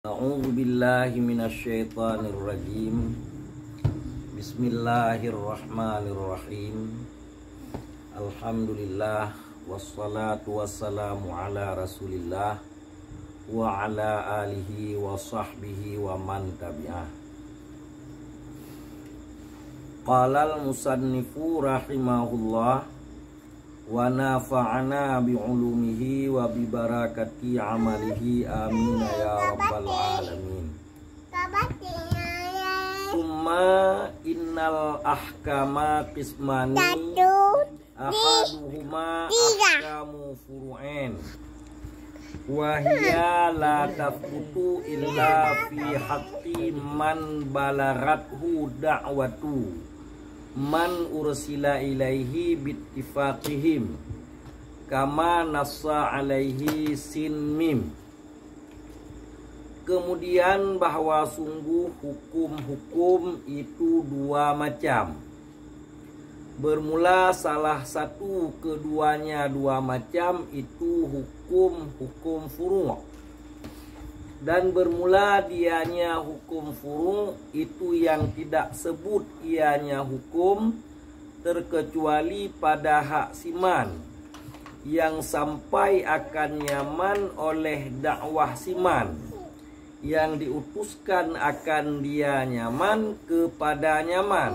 A'udzu billahi minasyaitonir rajim. Bismillahirrahmanirrahim. Alhamdulillah wassalatu wassalamu ala Rasulillah wa ala alihi wa sahbihi wa man tabi'ah. Qala al-musannifu rahimahullah wa nafa'ana bi'ulumihi wa bibarakati amalihi amin ya rabbal alamin. Summa innal ahkama qismani ahaduhuma ahkamu furu'in wa hiya la tathbutu illa fi haqqi man balarathu da'watu man ursila ilaihi bittifaqihim kama nassa alaihi sin mim. Kemudian bahwa sungguh hukum-hukum itu dua macam. Bermula salah satu keduanya dua macam itu hukum-hukum furu'. Dan bermula dianya hukum furu' itu yang tidak sebut ianya hukum terkecuali pada hak siman yang sampai akan nyaman oleh dakwah siman yang diutuskan akan dia nyaman kepada nyaman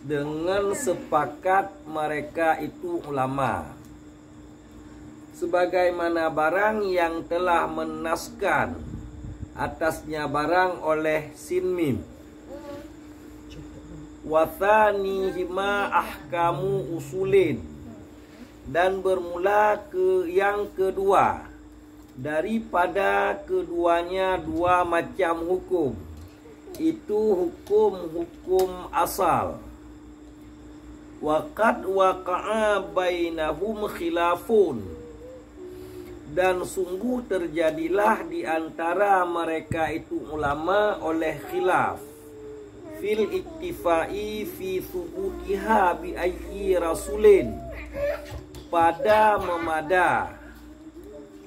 dengan sepakat mereka itu ulama. Sebagaimana barang yang telah menaskan atasnya barang oleh sin mim. Wa thanihima ahkamu usulin. Dan bermula yang kedua daripada keduanya dua macam hukum, itu hukum-hukum asal. Waqad waqa'a bainahum khilafun. Dan sungguh terjadilah di antara mereka itu ulama oleh khilaf fil iktifai fi thubutiha bi ayyi rasulin,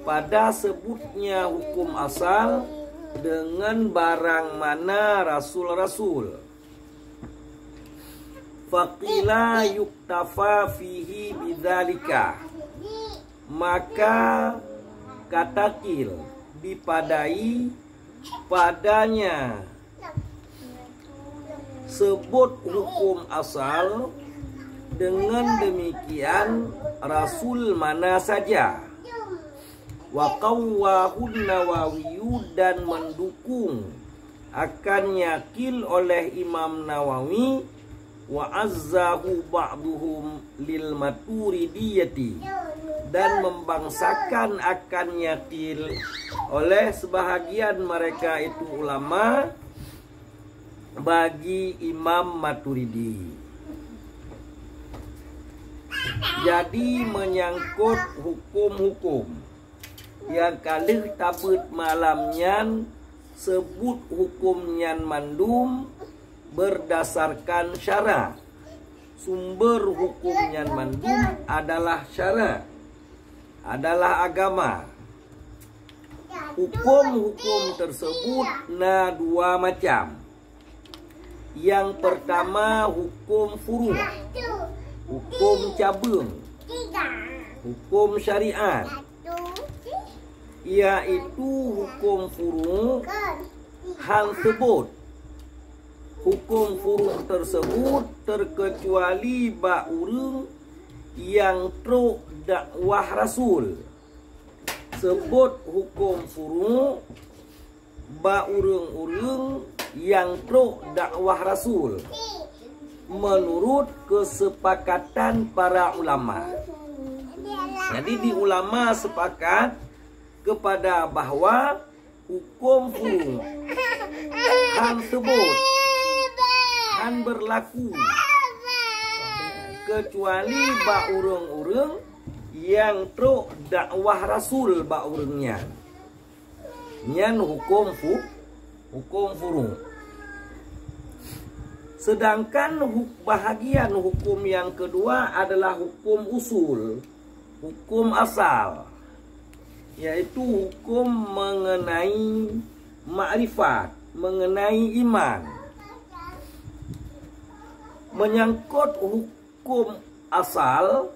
pada sebutnya hukum asal dengan barang mana rasul-rasul. Faqila yuktafa fihi bidzalika, maka katakil dipadai padanya sebut hukum asal dengan demikian rasul mana saja. Wa qawwahun Nawawi, dan mendukung akan yakil oleh Imam Nawawi, wa azzahu ba'duhum lil maturidiyati, dan membangsakan akan yakil oleh sebahagian mereka itu ulama bagi Imam Maturidi. Jadi menyangkut hukum-hukum yang kalih tabut malamnya sebut hukum nyan mandum berdasarkan syara. Sumber hukum nyan mandum adalah syara, adalah agama. Hukum-hukum tersebut dua macam. Yang pertama hukum furu', hukum cabang, hukum syariat, yaitu hukum furu' hal sebut. Hukum furu' tersebut terkecuali ba urang yang truk dakwah rasul. Sebut hukum furu' ba urang-urang yang truk dakwah rasul menurut kesepakatan para ulama. Jadi di ulama sepakat kepada bahwa hukum furu' hal sebut han berlaku kecuali ba urang-urang yang truk dakwah rasul ba urangnya. Nyan hukum furu'. Sedangkan bahagian hukum yang kedua adalah hukum usul, hukum asal, yaitu hukum mengenai ma'rifat, mengenai iman. Menyangkut hukum asal,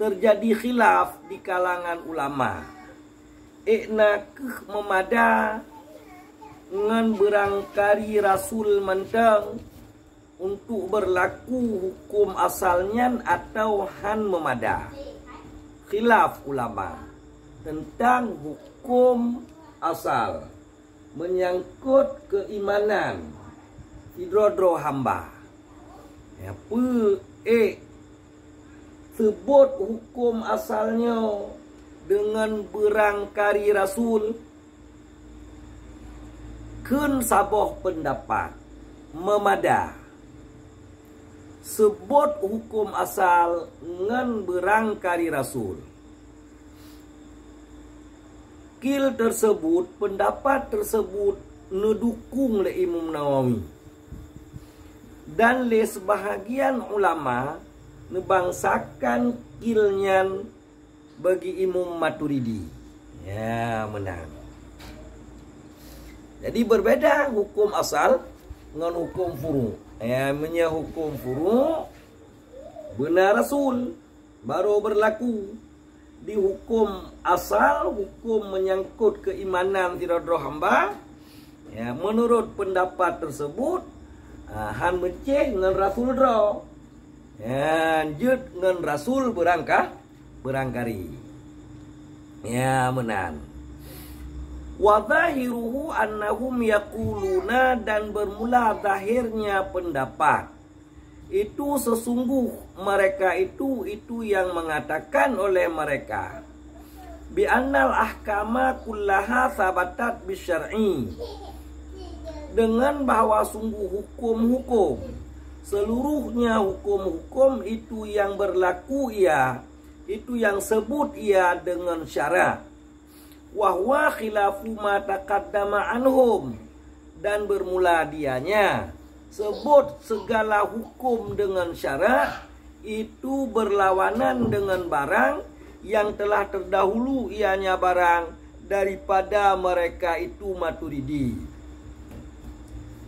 terjadi khilaf di kalangan ulama. Iknakeh memada ngan berangkari Rasul mentang untuk berlaku hukum asalnya atau han memada. Khilaf ulama tentang hukum asal menyangkut keimanan hidrodro hamba. Sebut hukum asalnya dengan berangkari Rasul, kun saboh pendapat memada. Sebut hukum asal ngan berangkari Rasul, kil tersebut, pendapat tersebut nedukung le Imam Nawawi dan le sebahagian ulama nebangsakan kilnyan bagi Imam Maturidi. Ya, menang. Jadi berbeda hukum asal dengan hukum furu. Ya, hukum furu benar Rasul baru berlaku. Di hukum asal, hukum menyangkut keimanan tiradro hamba, ya, menurut pendapat tersebut han meceh dengan Rasul dro. Ya, jut dengan Rasul berangkari. Ya, menan. Wa zahiruhu annahum yaquluna, dan bermula zahirnya pendapat itu sesungguh mereka itu yang mengatakan oleh mereka bi annal ahkama kullaha sabatat bisyar'i, dengan bahwa sungguh hukum-hukum seluruhnya hukum-hukum itu yang berlaku itu yang sebut dengan syarak. Wahwa khilafu ma taqaddama anhum, dan bermula dianya sebut segala hukum dengan syarak itu berlawanan dengan barang yang telah terdahulu ianya barang daripada mereka itu Maturidi.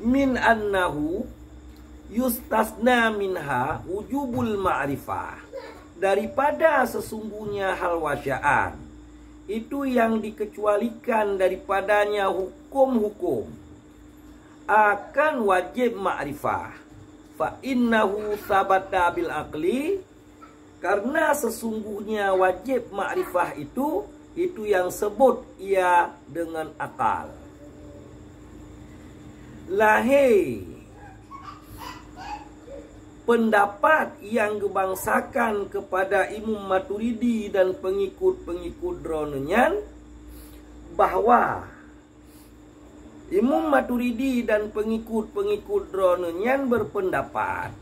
Min annahu yustasna minha wujubul ma'rifah, daripada sesungguhnya hal wasya'an itu yang dikecualikan daripadanya hukum-hukum akan wajib ma'rifah. Fa innahu sabata bil aqli, karena sesungguhnya wajib ma'rifah itu yang sebut dengan akal. Lahir pendapat yang gebangsakan kepada Imam Maturidi dan pengikut-pengikut dronenyan, bahwa Imam Maturidi dan pengikut-pengikut dronenyan berpendapat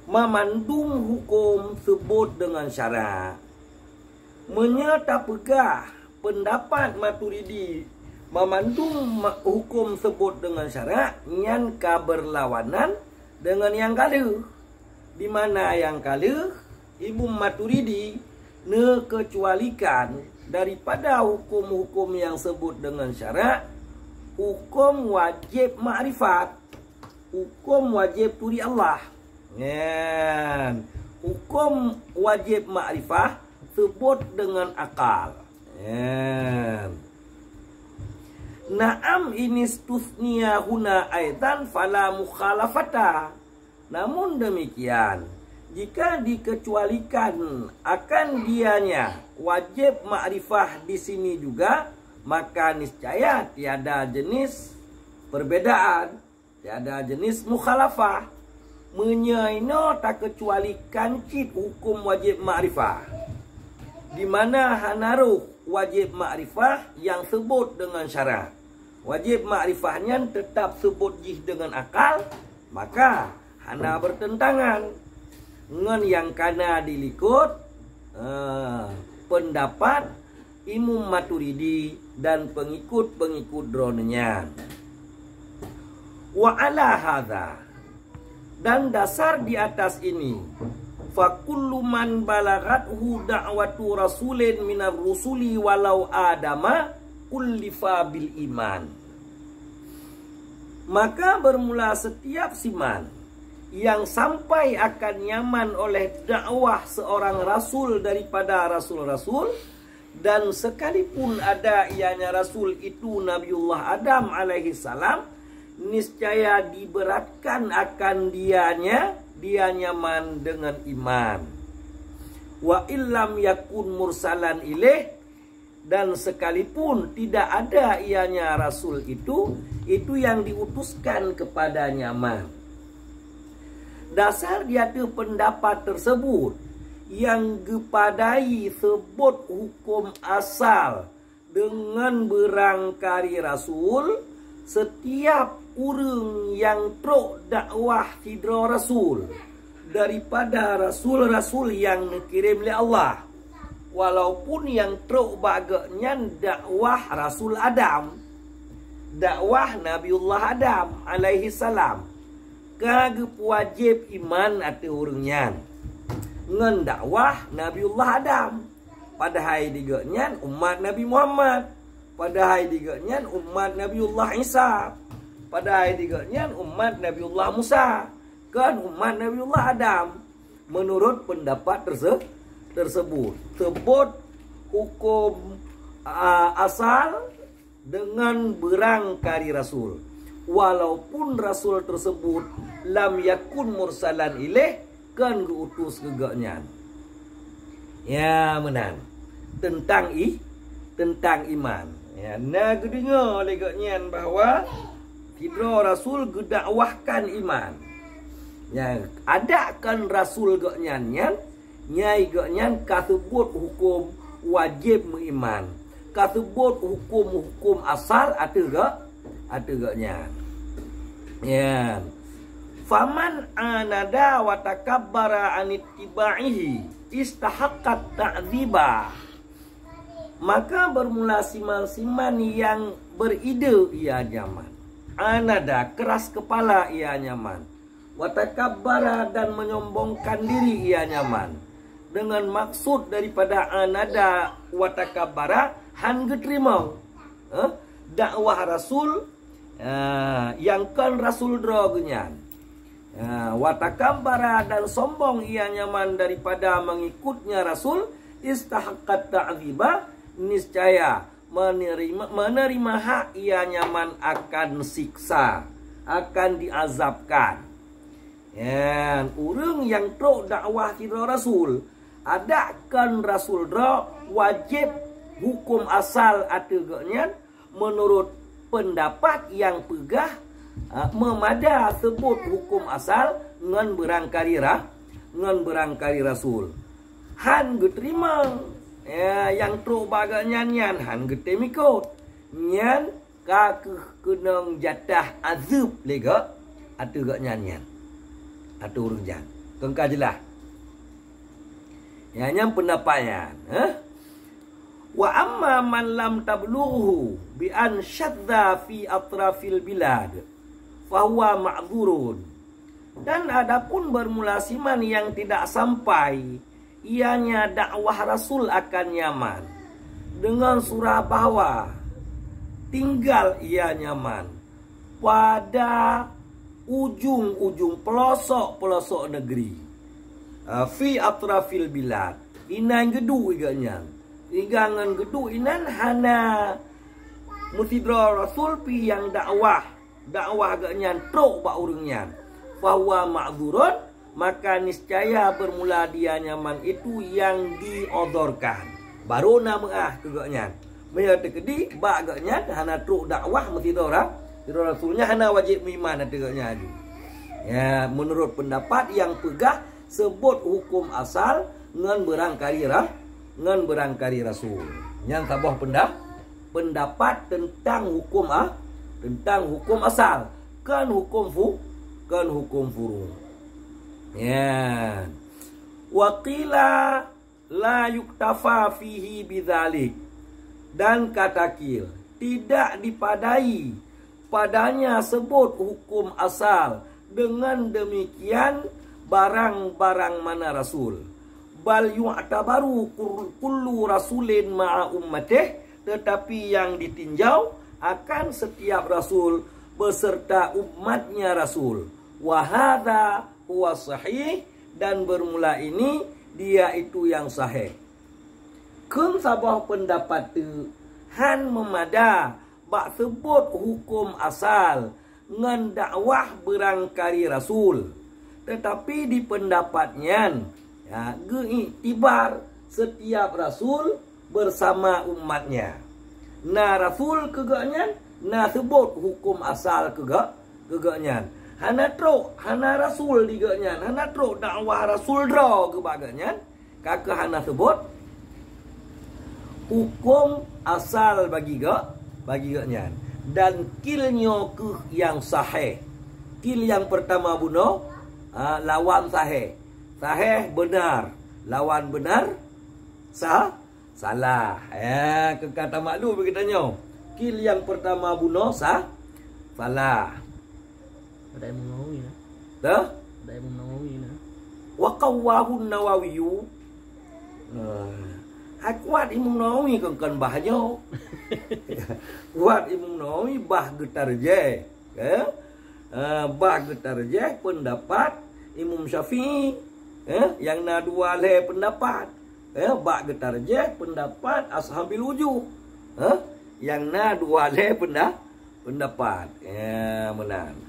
memandung hukum sebut dengan syarak. Menyata pegah pendapat Maturidi memandung hukum sebut dengan syarak yang berlawanan dengan yang kala, di mana yang kala Imam Maturidi kecualikan daripada hukum-hukum yang sebut dengan syarak hukum wajib ma'rifat, hukum wajib turi Allah. Hukum wajib ma'rifah sebut dengan akal. Naam inistusniya huna aidan fala mukhalafata. Namun demikian, jika dikecualikan akan dianya wajib ma'rifah di sini juga, maka niscaya tiada jenis perbedaan, tiada jenis mukhalafah. Menyaino tak kecualikan cit hukum wajib ma'rifah, di mana hanaruh wajib ma'rifah yang sebut dengan syarak. Wajib ma'rifahnya tetap sebut jih dengan akal, maka hana bertentangan dengan yang kana dilikut pendapat Imam Maturidi dan pengikut-pengikut dronenya. Wa ala hadza, dan dasar di atas ini, fakullu man balaghathu da'watu rasulin minar rusuli walau adama kullifa bil iman. Maka bermula setiap siman yang sampai akan nyaman oleh dakwah seorang rasul daripada rasul-rasul, dan sekalipun ada ianya rasul itu Nabiullah Adam alaihi salam, niscaya diberatkan akan dia nyaman dengan iman. Wa illam yakun mursalan ilaih, dan sekalipun tidak ada ianya rasul itu yang diutuskan kepada nyaman. Dasar dia tu pendapat tersebut yang gepadai sebut hukum asal dengan berangkari rasul, setiap orang yang truk dakwah hidro rasul daripada rasul-rasul yang dikirim oleh Allah, walaupun yang truk baganya dakwah Rasul Adam, dakwah Nabiullah Adam alaihi salam, kagak wajib iman atau orangnya ngan dakwah Nabiullah Adam. Padahal diganya umat Nabi Muhammad, padahal diganya umat Nabiullah Isa, padahal diganya umat Nabiullah Musa, kan umat Nabiullah Adam. Menurut pendapat tersebut sebut hukum asal dengan berangkari rasul, walaupun rasul tersebut lam yakun mursalan ilaih, kan diutus kegaknya. Ya menang tentang iman. Ya, nah dengar oleh gaknya bahawa hidro rasul gedakwahkan iman. Ya, adakan rasul gaknya nyai gaknya kasebut hukum wajib beriman, kasebut hukum asal ada gaknya. Ya, faman anada wa takabbara an ittiba'ihi istahaqqat ta'dziba. Maka bermula siman-siman yang beride ia nyaman, anada keras kepala ia nyaman, wa takabbara dan menyombongkan diri ia nyaman, dengan maksud daripada anada wa takabbara han geterima dakwah rasul yang kan rasul drognya. Watakabara dan sombong ia nyaman daripada mengikutnya rasul, istahaqqat ta'dziba, niscaya menerima hak ia nyaman akan siksa, akan diazabkan. Ya, orang yang truk dakwah kira rasul, adakan rasul dra wajib hukum asal ategaknya menurut pendapat yang pegah memada sebut hukum asal ngan berangkari rasul. Han geterima yang truk baganya nyan han getemikot nyan ka kenang jatah azab lega atu gak nyan atu urang jan kengka jelah ya nyam pendapatnya. Wa amma man lam tablughu bi an syadda fi atrafil bilad fahuwa ma'dzurun. Dan adapun bermula siman yang tidak sampai ianya dakwah rasul akan nyaman, dengan surah bahwa tinggal ia nyaman pada ujung-ujung pelosok-pelosok negeri, fi atrafil bilad, inan gedu iganya igangan gedu inan hana musidra rasul pi yang dakwah agaknya truk ba urangnya, fahuwa ma'dzurun, maka niscaya bermula dia nyaman itu yang diodorkan. Baru nama kegaknya menyata kedi ba agaknya hana truk dakwah musidra rasulnya hana wajib iman tegaknya. Ya, menurut pendapat yang pegah sebut hukum asal ngan berangkari rasul. Yang tabah pendapat tentang hukum asal kan hukum furu. Ya. Waqila la yuktafa fihi bidzalik, dan katakil tidak dipadai padanya sebut hukum asal dengan demikian barang-barang mana rasul. Bal yu'tabaru kullu rasulin ma'a ummatih, tetapi yang ditinjau akan setiap rasul beserta umatnya rasul. Wa hadza huwa sahih, dan bermula ini dia itu yang sahih. Kun sabah pendapat tu han memada bak sebut hukum asal ngan dakwah berangkali rasul, tetapi di pendapatnya ya geiktibar setiap rasul bersama umatnya. Nah rasul kegaknya, nah sebut hukum asal kegaknya. Hana trok, hana rasul digaknya, hana trok dakwah rasul dro kebagaknya. Kakak hana sebut hukum asal bagi gaknya. Dan kilnya ke yang sahih. Kil yang pertama bunuh, lawan sahih. Sahih benar, lawan benar salah. Kata maklu berkatanya. Kil yang pertama bunuh salah. Ada Imam Nawawi lah. Dah? Ada Imam Nawawi lah. Wa qawwahu Nawawi. Kuat Imam Nawawi kan bahnya. Kuat Imam Nawawi bah getar je. Bah getar je pendapat Imam Syafi'i. Yang na dua le pendapat. Bah getar je pendapat Ashabil Wujuh. Yang na dua le pendapat. Benar.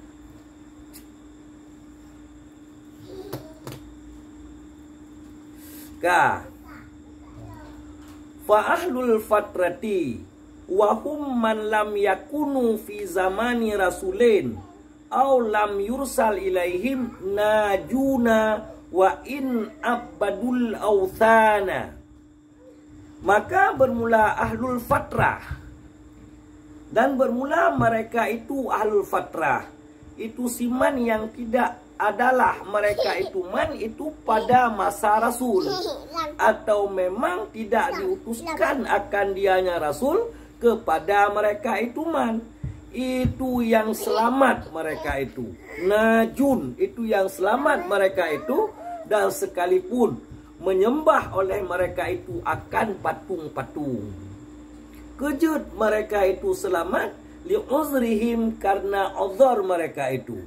Fa ahlul fatrati wa hum man lam yakunu fi zamani rasulin aw lam yursal ilaihim najuna wa in abadul awthana. Maka bermula ahlul fatrah, dan bermula mereka itu ahlul fatrah itu siman yang tidak adalah mereka itu man itu pada masa rasul, atau memang tidak diutuskan akan dianya rasul kepada mereka itu man. Itu yang selamat mereka itu. Najun itu yang selamat mereka itu, dan sekalipun menyembah oleh mereka itu akan patung-patung. Kejut mereka itu selamat li'uzrihim, karena uzur mereka itu.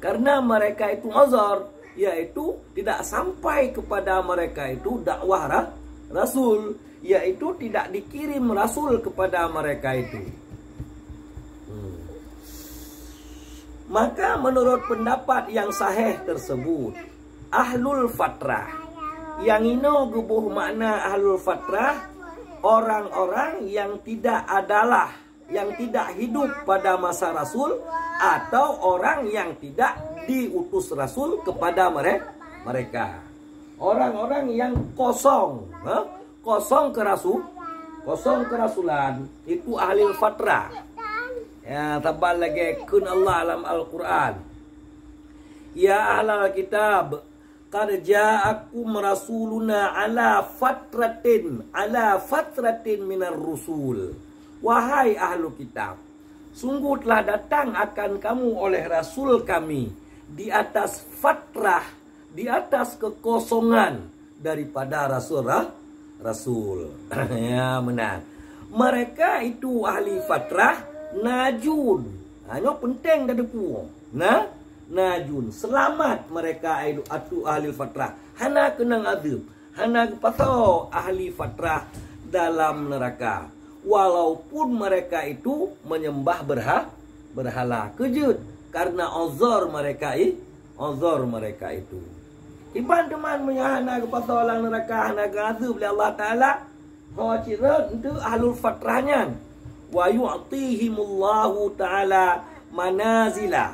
Karena mereka itu uzur, yaitu tidak sampai kepada mereka itu dakwah rasul, yaitu tidak dikirim rasul kepada mereka itu. Maka menurut pendapat yang sahih tersebut, ahlul fatrah, yang ino gubuh makna ahlul fatrah, orang-orang yang tidak adalah, yang tidak hidup pada masa rasul, atau orang yang tidak diutus rasul kepada mereka. Orang-orang yang kosong, kosong kerasulan, itu ahli fatrah. Ya, tabal lagi kun Allah alam Al-Quran. Ya ahlal kitab, qad ja'akum rasuluna ala fatratin minar rusul. Wahai ahlu kitab, sungguh telah datang akan kamu oleh rasul kami di atas fatrah, di atas kekosongan daripada rasul. Ya benar. Mereka itu ahli fatrah najun. Hanya penting dah depu. Najun, selamat mereka itu ahli fatrah. Hana kenang azab, hana patau ahli fatrah dalam neraka. Walaupun mereka itu menyembah berhala. Kejut karena uzur mereka itu. Iban teman menyahana kepada orang neraka, hana gazub oleh Allah Ta'ala. Hawa cirat untuk ahlul fatrahnya. Wa yu'tihimullahu ta'ala manazila.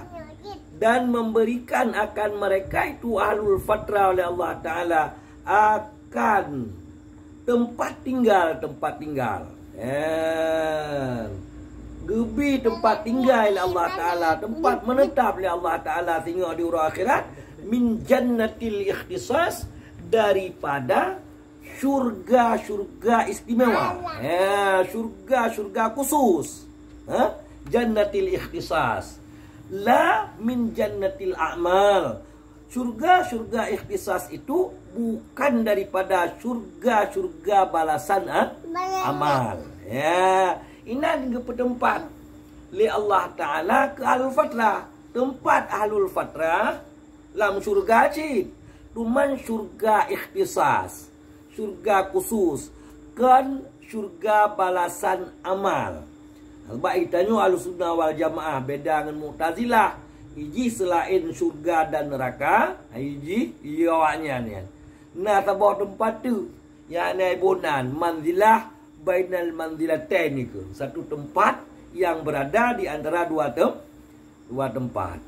Dan memberikan akan mereka itu ahlul fatrah oleh Allah Ta'ala akan tempat tinggal. Gebi tempat tinggal oleh Allah Ta'ala, tempat menetap oleh Allah Ta'ala sehingga di urang akhirat. Min jannatil ikhtisas, daripada syurga istimewa, syurga khusus, jannatil ikhtisas. La min jannatil a'mal, Surga ikhtisas itu bukan daripada surga balasan amal. Ya, ini ke tempat li Allah Taala ke ahlul fatrah. Tempat ahlul fatrah lam surga cik. Cuman surga ikhtisas, surga khusus, kan surga balasan amal. Sebab itanya ahlus sunnah wal jamaah beda dengan Mu'tazilah. Iji selain surga dan neraka, iji iawaknya ni. Nah, tabah tempat tu yang naik bonan manzilah bainal manzilatain ni ke. Satu tempat yang berada di antara dua tempat.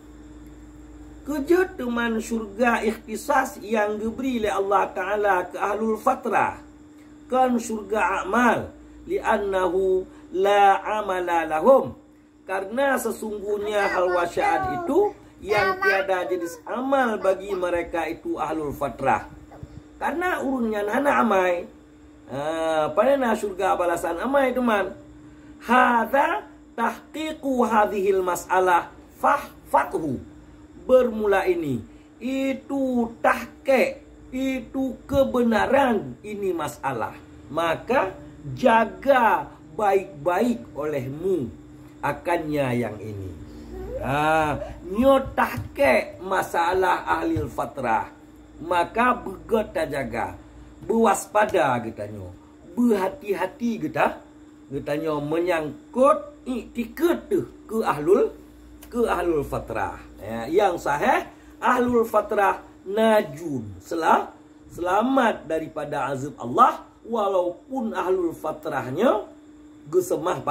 Kerja teman surga ikhtisas yang diberi oleh Allah Ta'ala ke ahlul fatrah. Kan surga amal li'annahu la amala lahum. Karena sesungguhnya hal wasya'at itu yang tiada jenis amal bagi mereka itu ahlul fatrah. Karena urunnya anak amai. Pada surga balasan amai teman. Hadha tahqiqu hadhil mas'alah fahfathu. Bermula ini. Itu tahqiq. Itu kebenaran ini masalah. Maka jaga baik-baik olehmu akannya yang ini. Nyotahke masalah ahli fatrah. Maka bergota jaga. Berwaspada katanya. Berhati-hati katanya menyangkut iktiqad ke ahlul fatrah. Yang sahih ahlul fatrah najun. Selamat daripada azab Allah. Walaupun ahlul fatrahnya gesemah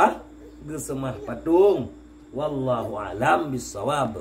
patung. Wallahu alam bisawab.